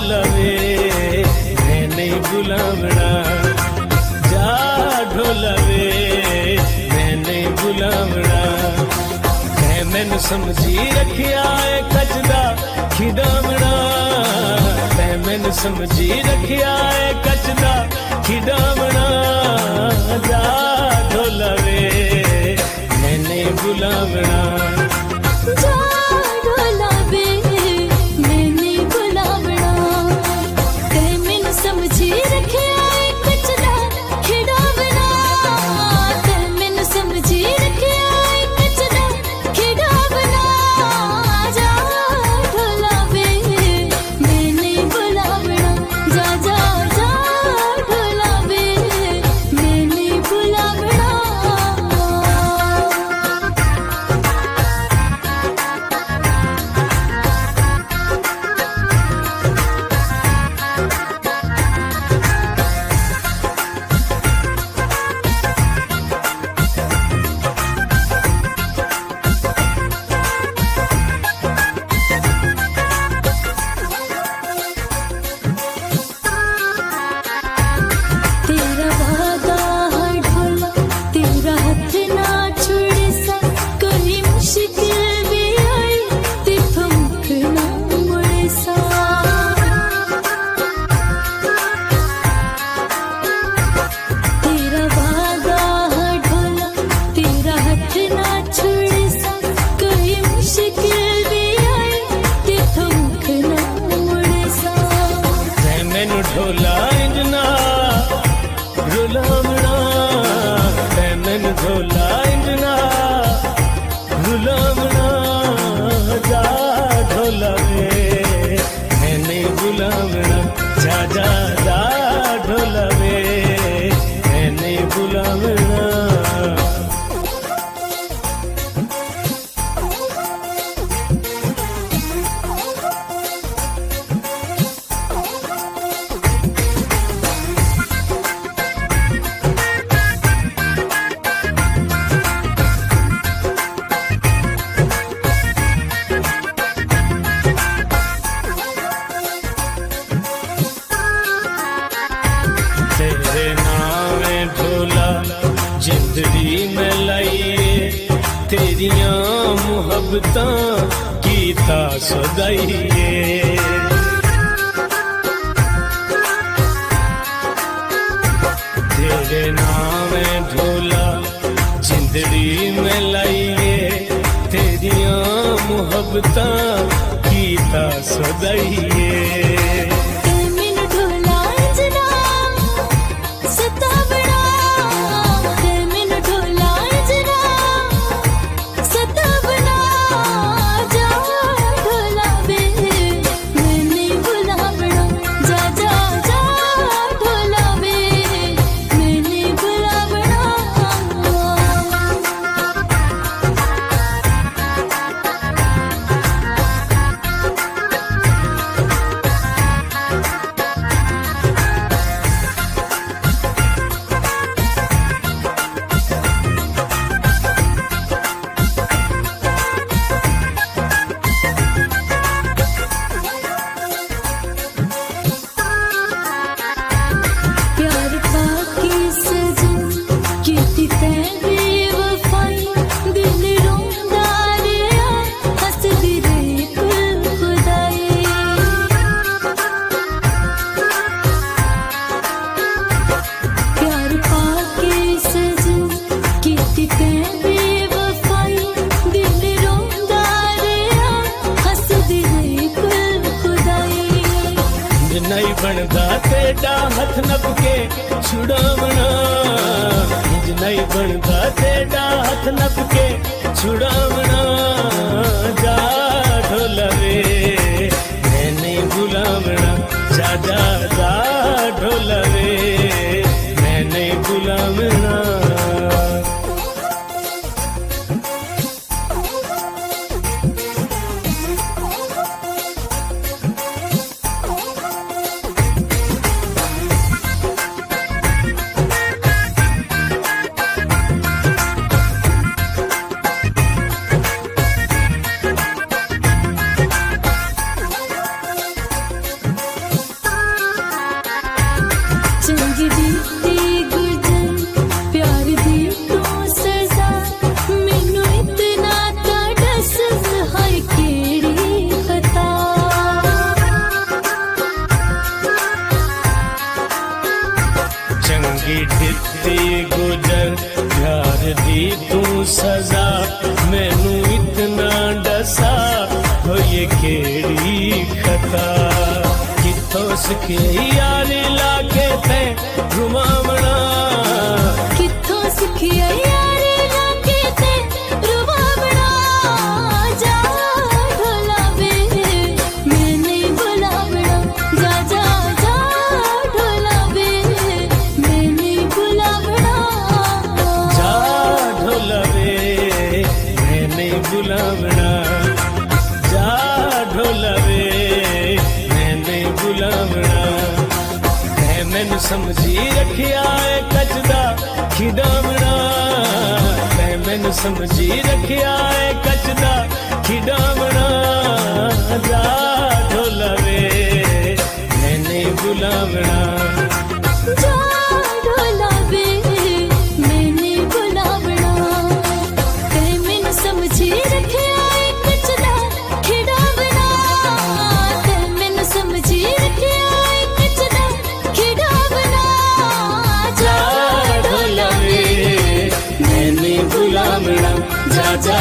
ढोलवे मैं नहीं बुलावना, जा ढोलवे मैं नहीं बुलावना। मैं मैनू समझी रखिया है कचदा खिडावना, मैं मैनू समझी रखिया है कचदा खिडावना। जा ढोलवे मैं नहीं बुलावना, जा ढोलवे मैं नहीं बुलावना। ते मैनू समझी रखिया है कचदा खिडावना, ते मैनू समझी रखिया है कचदा खिडावना। जा ढोलवे मैं नहीं बुलावना, जा जा जा ढोलवे मैं नहीं बुलावना। तेरा वादा है ढोला, तेरा हाथ ना छुड़े सा। कोई मुश्किल भी आए तेथों मुख ना मुड़े सा। तेरा वादा है ढोला, तेरा हाथ ना छुड़े सा। कोई मुश्किल भी आए तेथों मुख ना मुड़े सा। मैं मैनू ढोला इंजना रुलावना, मैं मैनू ढोला इंजना रुलावना। जा ढोलवे मैं नहीं बुलावना, जा जा जा ढोलवे मैं नहीं बुलावना। तेरे नावे ढोला जिंदड़ी में लाइए, तेरिया मुहब्बतां कीता सदाइए। तेरे नावे ढोला जिंदड़ी में लाइए, तेरिया मुहब्बतां कीता सदाइए। ते मैनू ढोला इंजना सतावना, ते मैनू ढोला इंजना सतावना। जा ढोलवे मैं नहीं बुलावना, जा जा जा ढोलवे मैं नहीं बुलावना। प्यार पाके सजन कीती तैं बेवफाई। दिल रोंदा रेहा हसदी रही कुल खुदाई। प्यार पाके सजन कीती तैं बेवफाई। दिल रोंदा रेहा हसदी रही कुल खुदाई। इंज नहीं बनदा तेरा हथ नप के छुड़ावना, इंज नहीं बनदा तेरा हथ नप के छुड़ावना। जा ढोलवे मैं नहीं बुलावना, जा जा जा ढोलवे मैं नहीं बुलावना। ये केड़ी खता किथों सिखे यारी लाके ते घुमावना किथों सिखिया यारी लाके ते रुबावना जा ढोला वे मैं नहीं बुलावना जा जा जा ढोला वे मैं नहीं बुलावना जा ढोलवे मैं नहीं बुलावना जा ढोलवे मैं नहीं बुलावना मैं मैनू समझी रखिया है कचदा खिडावना मैं मैनू समझी रखिया है कचदा खिडावना जा ढोलवे मैं नहीं बुलावना जा ढोला वे मैं नहीं बुलावना ते मैनू समझी रखिया है कचदा खिडावना ते मैनू समझी रखिया है कचदा खिडावना जा ढोलवे मैं नहीं बुलावना जा जा